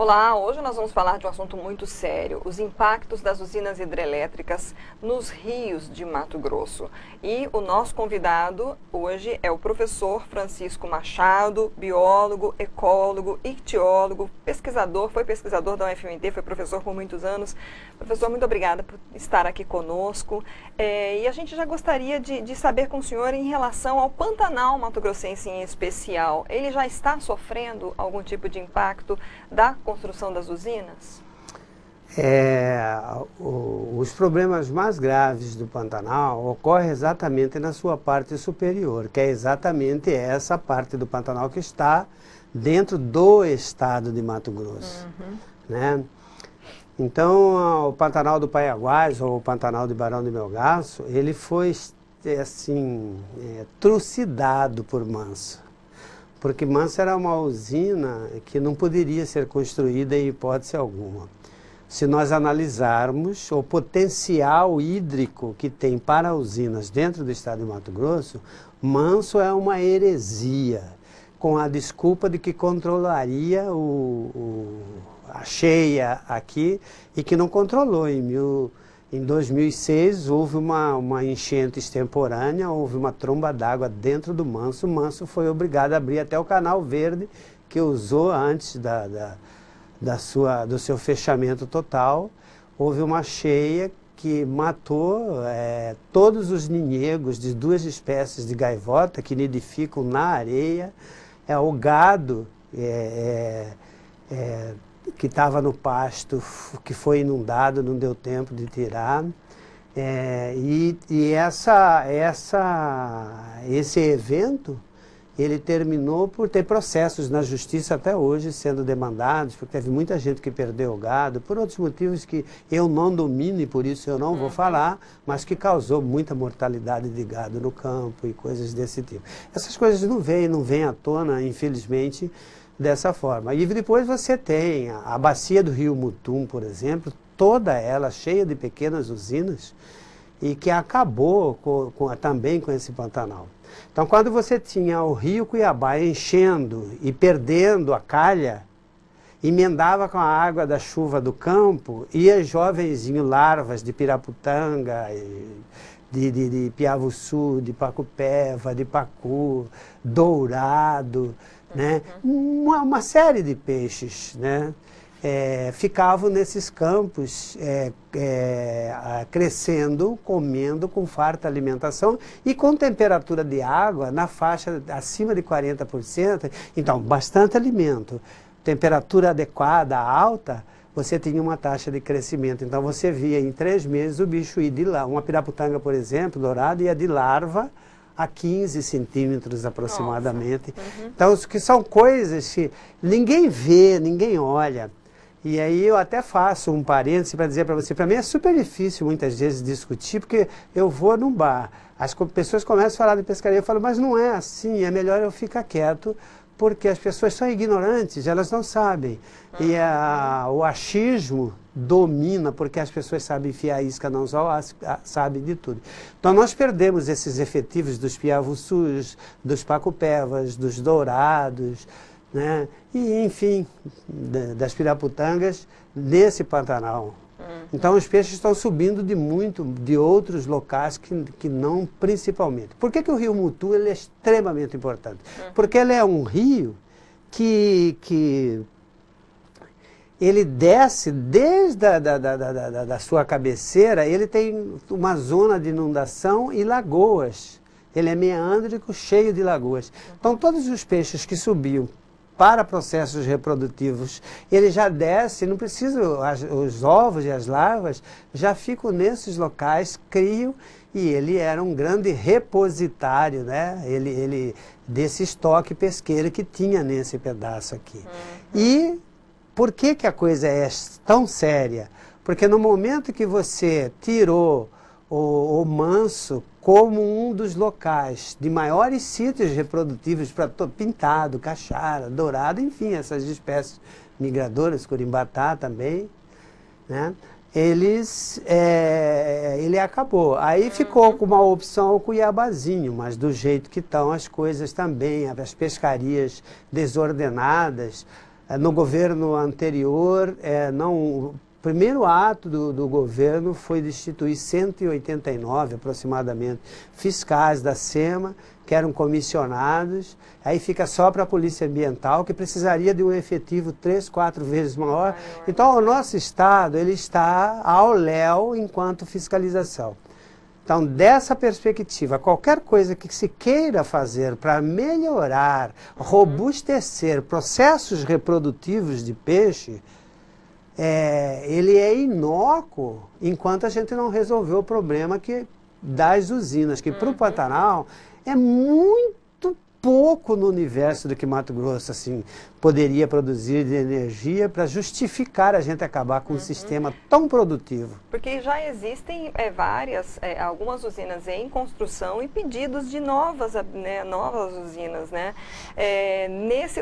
Olá, hoje nós vamos falar de um assunto muito sério, os impactos das usinas hidrelétricas nos rios de Mato Grosso. E o nosso convidado hoje é o professor Francisco Machado, biólogo, ecólogo, ictiólogo, pesquisador, foi pesquisador da UFMT, foi professor por muitos anos. Professor, muito obrigada por estar aqui conosco. E a gente já gostaria de saber com o senhor em relação ao Pantanal Mato-Grossense em especial. Ele já está sofrendo algum tipo de impacto da construção das usinas? Os problemas mais graves do Pantanal ocorrem exatamente na sua parte superior, que é exatamente essa parte do Pantanal que está dentro do estado de Mato Grosso. Né? Então, o Pantanal do Paiaguás, ou o Pantanal de Barão de Melgaço, ele foi assim, trucidado por Manso. Porque Manso era uma usina que não poderia ser construída em hipótese alguma. Se nós analisarmos o potencial hídrico que tem para usinas dentro do estado de Mato Grosso, Manso é uma heresia, com a desculpa de que controlaria a cheia aqui e que não controlou. Em 2006 houve uma enchente extemporânea, houve uma tromba d'água dentro do Manso. O Manso foi obrigado a abrir até o Canal Verde, que usou antes do seu fechamento total. Houve uma cheia que matou todos os ninhegos de duas espécies de gaivota que nidificam na areia. O gado que estava no pasto, que foi inundado, não deu tempo de tirar. Esse evento, ele terminou por ter processos na justiça até hoje sendo demandados, porque teve muita gente que perdeu o gado, por outros motivos que eu não domino e por isso eu não vou falar, mas que causou muita mortalidade de gado no campo e coisas desse tipo. Essas coisas não vêm à tona, infelizmente, dessa forma. E depois você tem a bacia do rio Mutum, por exemplo, toda ela cheia de pequenas usinas e que acabou também com esse Pantanal. Então, quando você tinha o rio Cuiabá enchendo e perdendo a calha, emendava com a água da chuva do campo, e os jovenzinhos larvas de piraputanga, de piavuçu, de pacupeva, de pacu, dourado, né? Uma série de peixes, né? Ficavam nesses campos crescendo, comendo com farta alimentação e com temperatura de água na faixa acima de 40%. Então, bastante alimento, temperatura adequada, alta, você tinha uma taxa de crescimento. Então, você via em 3 meses o bicho ir de lá. Uma piraputanga, por exemplo, dourada, ia de larva a 15 centímetros aproximadamente. Então, que são coisas que ninguém vê, ninguém olha. E aí eu até faço um parêntese para dizer para você, para mim é super difícil muitas vezes discutir, porque eu vou num bar, as pessoas começam a falar de pescaria, eu falo, mas não é assim, é melhor eu ficar quieto, porque as pessoas são ignorantes, elas não sabem. E o achismo domina, porque as pessoas sabem enfiar isca não só, sabem de tudo. Então nós perdemos esses efetivos dos piavussus, dos pacupevas, dos dourados, né? E enfim, das piraputangas nesse Pantanal. Então os peixes estão subindo de outros locais que não principalmente. Por que o rio Mutum ele é extremamente importante? Porque ele é um rio que ele desce desde da sua cabeceira, ele tem uma zona de inundação e lagoas. Ele é meandrico, cheio de lagoas. Então todos os peixes que subiam para processos reprodutivos, ele já desce, não precisa, os ovos e as larvas já ficam nesses locais, criam, e ele era um grande repositário, né? Desse estoque pesqueiro que tinha nesse pedaço aqui. E por que a coisa é tão séria? Porque no momento que você tirou o Manso como um dos locais de maiores sítios reprodutivos para pintado, caixara, dourado, enfim, essas espécies migradoras, corimbatá também, né? Ele acabou. Aí ficou com uma opção o Cuiabazinho, mas do jeito que estão as coisas também, as pescarias desordenadas, No governo anterior, o primeiro ato do governo foi destituir 189, aproximadamente, fiscais da SEMA, que eram comissionados, aí fica só para a Polícia Ambiental, que precisaria de um efetivo 3, 4 vezes maior. Então, o nosso Estado, ele está ao léu enquanto fiscalização. Então, dessa perspectiva, qualquer coisa que se queira fazer para melhorar, robustecer processos reprodutivos de peixe, ele é inócuo enquanto a gente não resolver o problema das usinas, que para o Pantanal é muito pouco no universo do que Mato Grosso assim, poderia produzir de energia para justificar a gente acabar com um sistema tão produtivo. Porque já existem algumas usinas em construção e pedidos de novas usinas, né?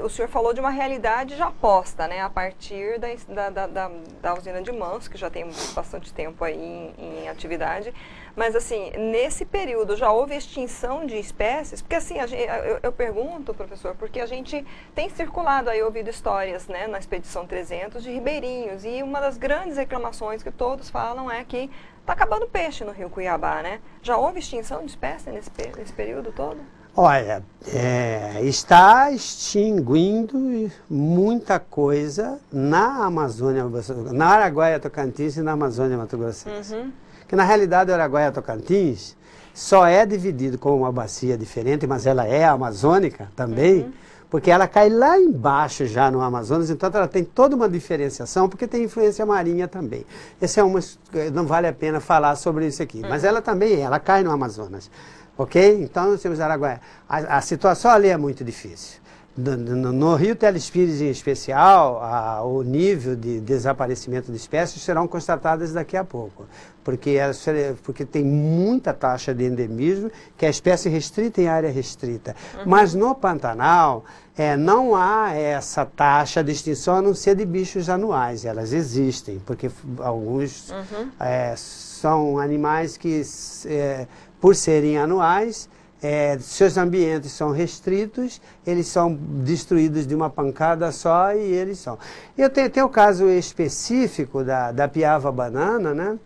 O senhor falou de uma realidade já posta, né? A partir da usina de Manso, que já tem bastante tempo aí em atividade. Mas assim, nesse período já houve extinção de espécies? Porque assim, eu pergunto, professor, porque a gente tem circulado aí, ouvido histórias, né, na Expedição 300 de ribeirinhos, e uma das grandes reclamações que todos falam é que está acabando peixe no rio Cuiabá, né? Já houve extinção de espécies nesse período todo? Olha, está extinguindo muita coisa na Amazônia, na Araguaia Tocantins e na Amazônia Mato Grossense. Que na realidade o Araguaia Tocantins só é dividido como uma bacia diferente, mas ela é amazônica também, porque ela cai lá embaixo já no Amazonas, então ela tem toda uma diferenciação, porque tem influência marinha também. Não vale a pena falar sobre isso aqui, mas ela também ela cai no Amazonas, ok? Então nós temos Araguaia. A situação ali é muito difícil. No Rio Telespires em especial, o nível de desaparecimento de espécies serão constatadas daqui a pouco, porque tem muita taxa de endemismo, que é espécie restrita em área restrita. Mas no Pantanal, não há essa taxa de extinção a não ser de bichos anuais. Elas existem, porque alguns são animais que, por serem anuais, seus ambientes são restritos, eles são destruídos de uma pancada só e eles são. Eu tenho o caso específico da piava banana, né?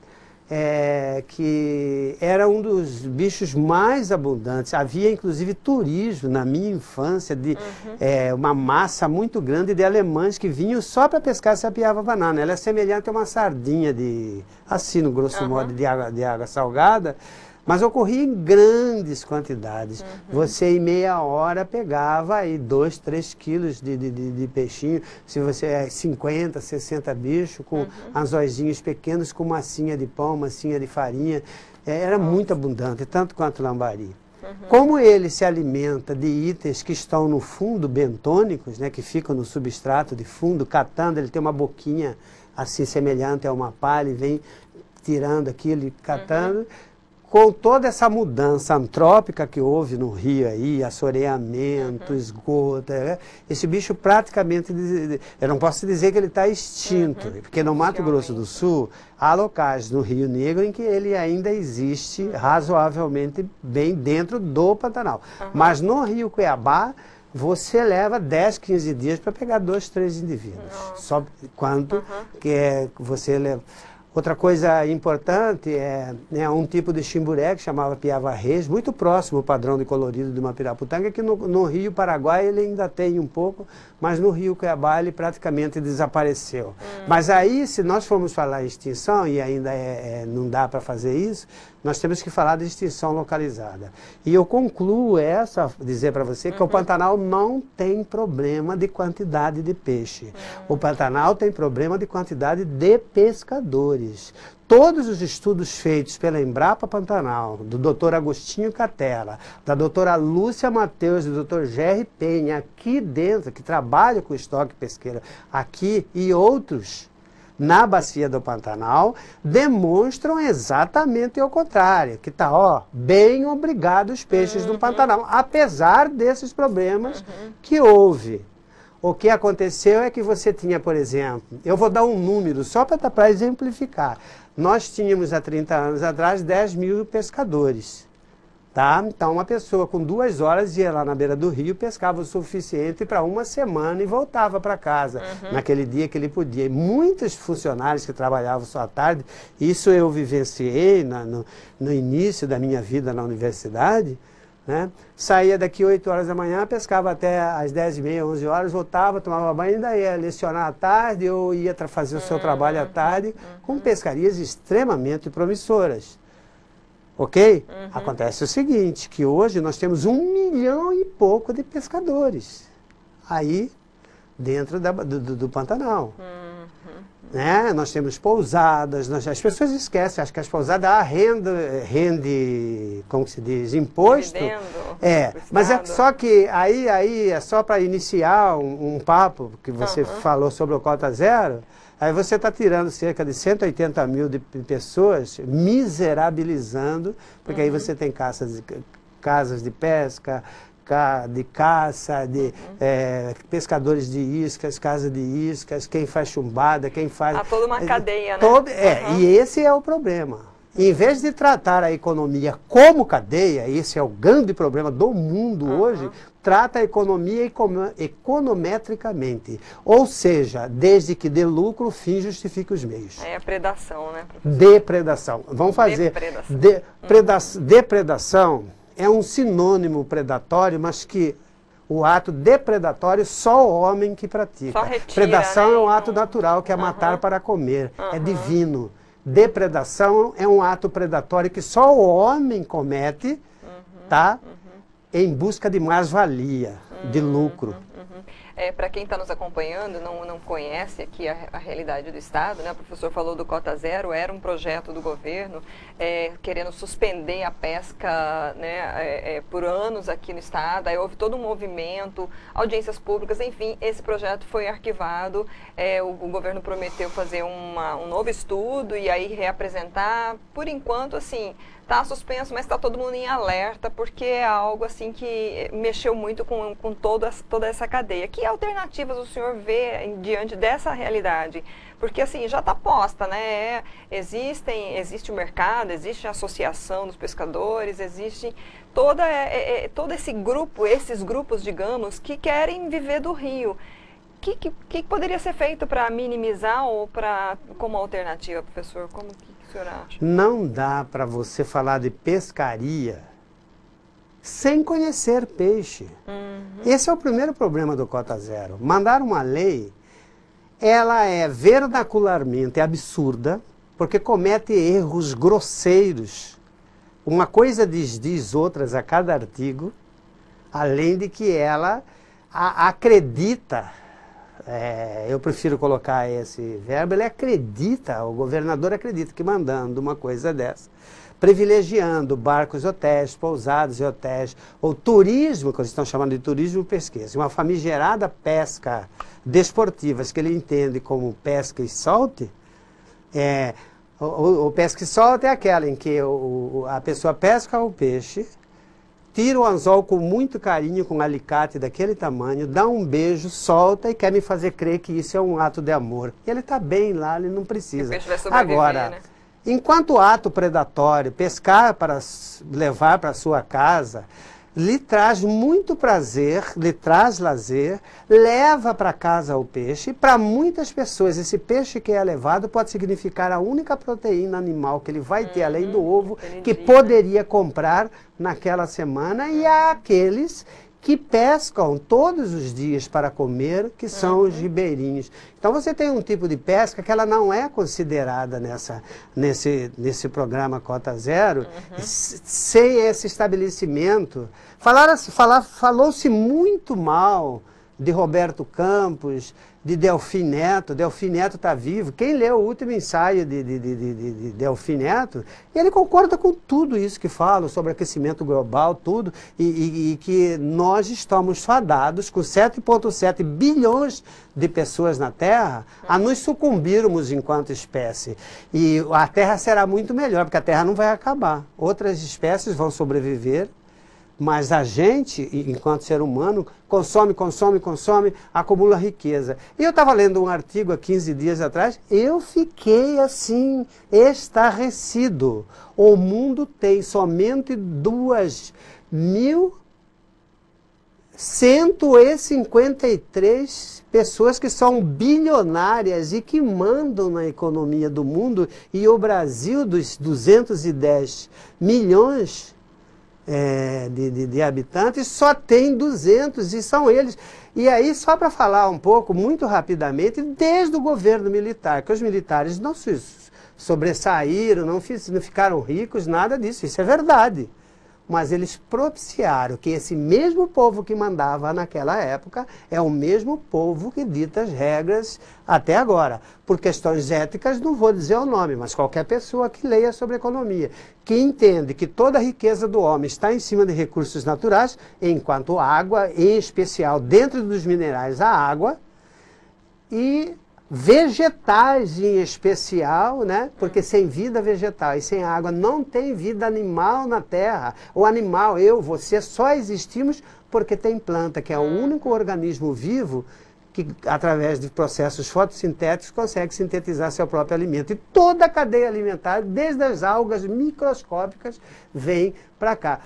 Que era um dos bichos mais abundantes. Havia inclusive turismo na minha infância, uma massa muito grande de alemães que vinham só para pescar essa piava banana. Ela é semelhante a uma sardinha assim no grosso modo, de água salgada, mas ocorria em grandes quantidades. Você em meia hora pegava aí 2, 3 quilos de peixinho, se você 50, 60 bichos, com anzóizinhos pequenos, com massinha de pão, massinha de farinha. Era muito abundante, tanto quanto o lambari. Como ele se alimenta de itens que estão no fundo, bentônicos, né, que ficam no substrato de fundo, catando, ele tem uma boquinha assim semelhante a uma palha e vem tirando aquilo e catando. Com toda essa mudança antrópica que houve no rio aí, assoreamento, esgoto, esse bicho praticamente, eu não posso dizer que ele está extinto, porque no Mato Grosso do Sul há locais no Rio Negro em que ele ainda existe razoavelmente bem dentro do Pantanal. Mas no Rio Cuiabá, você leva 10, 15 dias para pegar 2, 3 indivíduos. Só quanto que você leva. Outra coisa importante é um tipo de chimburé que chamava piava reis, muito próximo ao padrão de colorido de uma piraputanga, que no Rio Paraguai ele ainda tem um pouco, mas no Rio Cuiabá ele praticamente desapareceu. Mas aí, se nós formos falar em extinção, e ainda não dá para fazer isso, nós temos que falar de extinção localizada. E eu concluo dizer para você que o Pantanal não tem problema de quantidade de peixe. O Pantanal tem problema de quantidade de pescadores. Todos os estudos feitos pela Embrapa Pantanal, do Dr. Agostinho Catella, da doutora Lúcia Mateus e do Dr. Jerry Penha, aqui dentro, que trabalha com estoque pesqueiro aqui, e outros na bacia do Pantanal, demonstram exatamente o contrário, que está, bem obrigado os peixes do Pantanal, apesar desses problemas que houve. O que aconteceu é que você tinha, por exemplo, eu vou dar um número só para exemplificar. Nós tínhamos há 30 anos atrás 10 mil pescadores. Tá? Então, uma pessoa com 2 horas ia lá na beira do rio, pescava o suficiente para uma semana e voltava para casa, naquele dia que ele podia. E muitos funcionários que trabalhavam só à tarde, isso eu vivenciei no início da minha vida na universidade, né? Saía daqui 8 horas da manhã, pescava até às 10h30, 11 horas, voltava, tomava banho e ainda ia lecionar à tarde ou ia fazer o seu trabalho à tarde, com pescarias extremamente promissoras. Ok? Acontece o seguinte, que hoje nós temos 1 milhão e pouco de pescadores aí dentro do Pantanal. Né? Nós temos pousadas, as pessoas esquecem, acho que as pousadas rende, como se diz, imposto. Mas é só que aí é só para iniciar um papo que você falou sobre o Cota Zero. Aí você está tirando cerca de 180 mil de pessoas, miserabilizando, porque aí você tem casas de pesca, de caça, pescadores de iscas, casa de iscas, quem faz chumbada, quem faz... Há toda uma cadeia, né? E esse é o problema. Em vez de tratar a economia como cadeia, esse é o grande problema do mundo hoje, trata a economia econometricamente. Ou seja, desde que dê lucro, o fim justifique os meios. É a predação, né, professor? Depredação. Vamos fazer... Depredação é um sinônimo predatório, mas que o ato depredatório só o homem que pratica. Só retira, predação, né? É um ato natural, que é matar para comer. É divino. Depredação é um ato predatório que só o homem comete, tá? Em busca de mais-valia, de lucro. Para quem está nos acompanhando, não conhece aqui a realidade do Estado, né? O professor falou do Cota Zero, era um projeto do governo querendo suspender a pesca, né, por anos aqui no Estado. Aí houve todo um movimento, audiências públicas, enfim, esse projeto foi arquivado. O governo prometeu fazer um novo estudo e aí reapresentar. Por enquanto, assim, está suspenso, mas está todo mundo em alerta, porque é algo assim que mexeu muito com toda essa cadeia. Que alternativas o senhor vê diante dessa realidade? Porque assim, já está posta, né? Existe o mercado, existe a associação dos pescadores, existe todo esses grupos, digamos, que querem viver do rio. O que poderia ser feito para minimizar ou como alternativa, professor? Como que o senhor acha? Não dá para você falar de pescaria sem conhecer peixe. Esse é o primeiro problema do Cota Zero. Mandar uma lei, ela é vernacularmente absurda, porque comete erros grosseiros. Uma coisa diz outras a cada artigo, além de que ela acredita... eu prefiro colocar esse verbo, o governador acredita que mandando uma coisa dessa, privilegiando barcos hotéis, pousadas e hotéis, ou turismo, que eles estão chamando de turismo pesqueiro, uma famigerada pesca desportiva, que ele entende como pesca e solte, o pesca e solte é aquela em que a pessoa pesca o peixe, tira o anzol com muito carinho, com um alicate daquele tamanho, dá um beijo, solta e quer me fazer crer que isso é um ato de amor. E ele está bem lá, ele não precisa. O peixe vai sobreviver, agora, né? Enquanto ato predatório, pescar para levar para sua casa, lhe traz muito prazer, lhe traz lazer, leva para casa o peixe. Para muitas pessoas, esse peixe que é levado pode significar a única proteína animal que ele vai ter, além do ovo, que poderia comprar naquela semana. E há aqueles que pescam todos os dias para comer, que são os ribeirinhos. Então você tem um tipo de pesca que ela não é considerada nesse programa Cota Zero, sem esse estabelecimento. Falou-se muito mal de Roberto Campos, de Delfim Neto. Delfim Neto está vivo. Quem leu o último ensaio de Delfim Neto, ele concorda com tudo isso que falo sobre aquecimento global, tudo, e que nós estamos fadados, com 7,7 bilhões de pessoas na Terra, a nos sucumbirmos enquanto espécie. E a Terra será muito melhor, porque a Terra não vai acabar. Outras espécies vão sobreviver, Mas a gente, enquanto ser humano, consome, consome, consome, acumula riqueza. E eu estava lendo um artigo há 15 dias atrás, eu fiquei assim, estarrecido. O mundo tem somente 2.153 pessoas que são bilionárias e que mandam na economia do mundo, e o Brasil, dos 210 milhões de habitantes, só tem 200, e são eles. E aí, só para falar um pouco, muito rapidamente, desde o governo militar, que os militares não se sobressaíram, não ficaram ricos, nada disso, isso é verdade. Mas eles propiciaram que esse mesmo povo que mandava naquela época é o mesmo povo que dita as regras até agora. Por questões éticas, não vou dizer o nome, mas qualquer pessoa que leia sobre economia, que entende que toda a riqueza do homem está em cima de recursos naturais, enquanto água, em especial dentro dos minerais, a água, e vegetais em especial, né? Porque sem vida vegetal e sem água não tem vida animal na Terra. O animal, eu, você, só existimos porque tem planta, que é o único organismo vivo que, através de processos fotossintéticos, consegue sintetizar seu próprio alimento. E toda a cadeia alimentar, desde as algas microscópicas, vem para cá.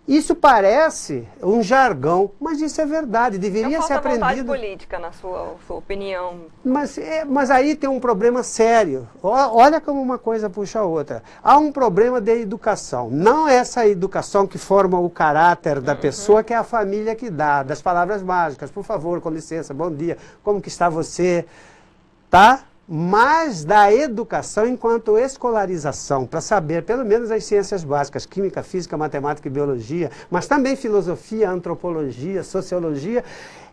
Isso parece um jargão, mas isso é verdade, deveria ser aprendido. Vontade política, na sua opinião. Mas aí tem um problema sério. Olha como uma coisa puxa a outra. Há um problema de educação. Não é essa educação que forma o caráter da pessoa, que é a família que dá, das palavras mágicas. Por favor, com licença, bom dia, como que está você? Tá? Mas da educação enquanto escolarização, para saber pelo menos as ciências básicas, química, física, matemática e biologia, mas também filosofia, antropologia, sociologia,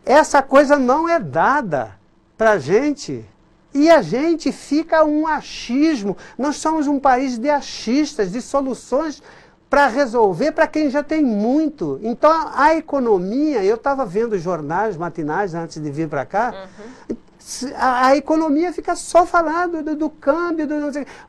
essa coisa não é dada para a gente. E a gente fica um achismo. Nós somos um país de achistas, de soluções para resolver para quem já tem muito. Então a economia, eu estava vendo jornais matinais antes de vir para cá, a economia fica só falando do câmbio,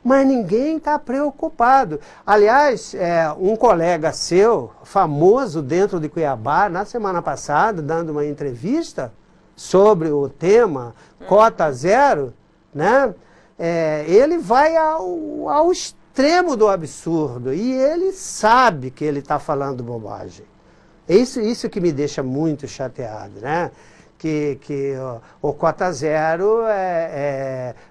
mas ninguém está preocupado. Aliás, um colega seu, famoso dentro de Cuiabá, na semana passada, dando uma entrevista sobre o tema cota zero, né? Ele vai ao extremo do absurdo e ele sabe que ele está falando bobagem. Isso que me deixa muito chateado, né? Que o cota zero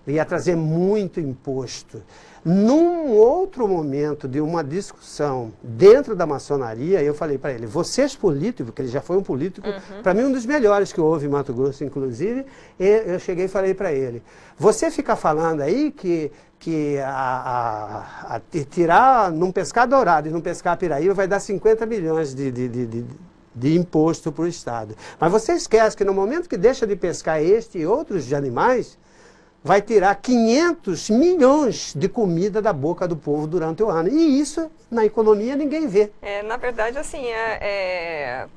ia trazer muito imposto. Num outro momento de uma discussão dentro da maçonaria, eu falei para ele, vocês políticos, porque ele já foi um político, para mim um dos melhores que houve em Mato Grosso, inclusive, eu cheguei e falei para ele, você fica falando aí que tirar num pescar dourado e num pescar piraíba vai dar 50 milhões de imposto para o Estado. Mas você esquece que no momento que deixa de pescar este e outros de animais, vai tirar 500 milhões de comida da boca do povo durante o ano. E isso, na economia, ninguém vê. Na verdade, assim,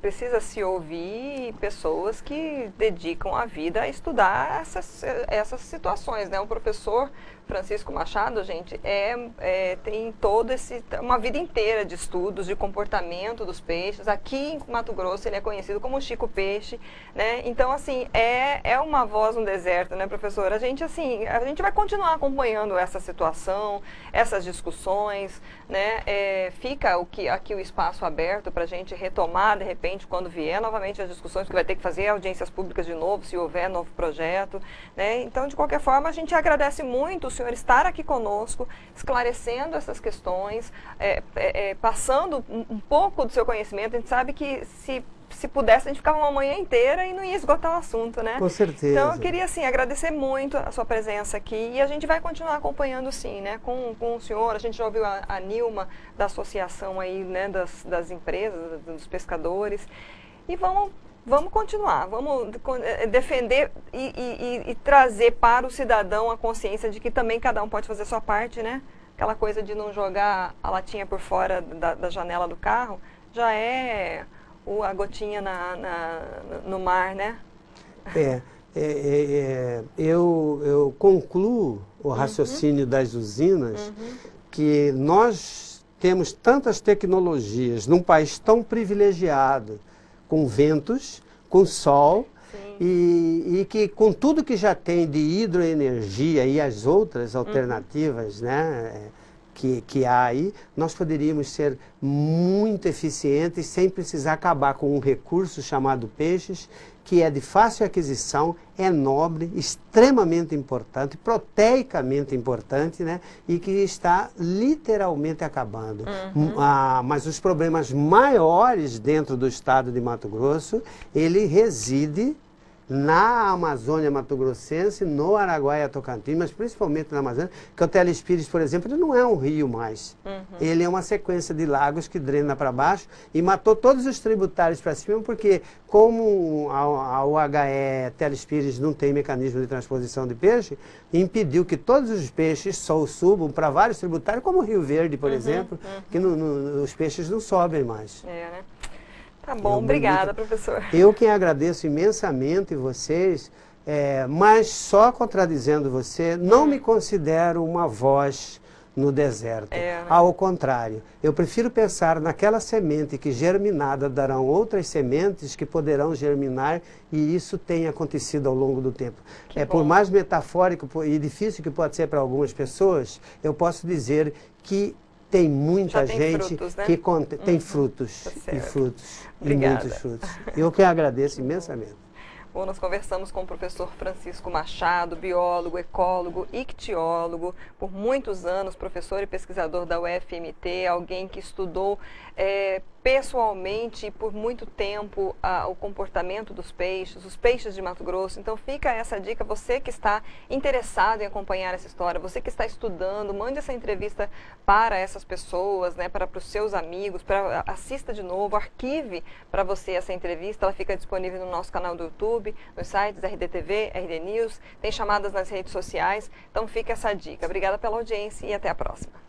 precisa se ouvir pessoas que dedicam a vida a estudar essas situações, né? O professor Francisco Machado, gente, tem uma vida inteira de estudos de comportamento dos peixes. Aqui em Mato Grosso ele é conhecido como Chico Peixe, né? Então, assim, é uma voz no deserto, né, professor? A gente vai continuar acompanhando essa situação, essas discussões, né? Fica aqui o espaço aberto para a gente retomar, de repente, quando vier novamente as discussões, que vai ter que fazer audiências públicas de novo, se houver novo projeto, né? Então, de qualquer forma, a gente agradece muito o senhor estar aqui conosco, esclarecendo essas questões, passando um pouco do seu conhecimento. A gente sabe que se pudesse, a gente ficava uma manhã inteira e não ia esgotar o assunto, né? Com certeza. Então, eu queria, assim, agradecer muito a sua presença aqui e a gente vai continuar acompanhando, sim, né? Com o senhor, a gente já ouviu a Nilma da associação aí, né? Das empresas, dos pescadores, e vamos continuar, vamos defender e trazer para o cidadão a consciência de que também cada um pode fazer a sua parte, né? Aquela coisa de não jogar a latinha por fora da janela do carro, já é a gotinha no mar, né? Eu concluo o raciocínio das usinas que nós temos tantas tecnologias num país tão privilegiado, com ventos, com sol, e que com tudo que já tem de hidroenergia e as outras alternativas, né, que há aí, nós poderíamos ser muito eficientes sem precisar acabar com um recurso chamado peixes, que é de fácil aquisição, é nobre, extremamente importante, proteicamente importante, né? E que está literalmente acabando. Mas os problemas maiores dentro do estado de Mato Grosso, ele reside na Amazônia mato-grossense, no Araguaia-Tocantins, mas principalmente na Amazônia, que o Telespires, por exemplo, ele não é um rio mais. Ele é uma sequência de lagos que drena para baixo e matou todos os tributários para cima, porque como a UHE Telespires não tem mecanismo de transposição de peixe, impediu que todos os peixes subam para vários tributários, como o Rio Verde, por exemplo, que os peixes não sobem mais. É, né? Tá bom, obrigada, professor. Eu que agradeço imensamente vocês, mas só contradizendo você, não me considero uma voz no deserto. Né? Ao contrário, eu prefiro pensar naquela semente que germinada darão outras sementes que poderão germinar, e isso tem acontecido ao longo do tempo. Por mais metafórico e difícil que pode ser para algumas pessoas, eu posso dizer que tem muita gente frutos, né? Que tem frutos, e frutos, Obrigada. E muitos frutos. Eu que agradeço imensamente. Bom, nós conversamos com o professor Francisco Machado, biólogo, ecólogo, ictiólogo, por muitos anos, professor e pesquisador da UFMT, alguém que estudou pessoalmente por muito tempo o comportamento dos peixes, os peixes de Mato Grosso. Então fica essa dica, você que está interessado em acompanhar essa história, você que está estudando, mande essa entrevista para essas pessoas, né, para os seus amigos, assista de novo, arquive para você essa entrevista, ela fica disponível no nosso canal do YouTube, nos sites RDTV, RD News, tem chamadas nas redes sociais, então fica essa dica. Obrigada pela audiência e até a próxima.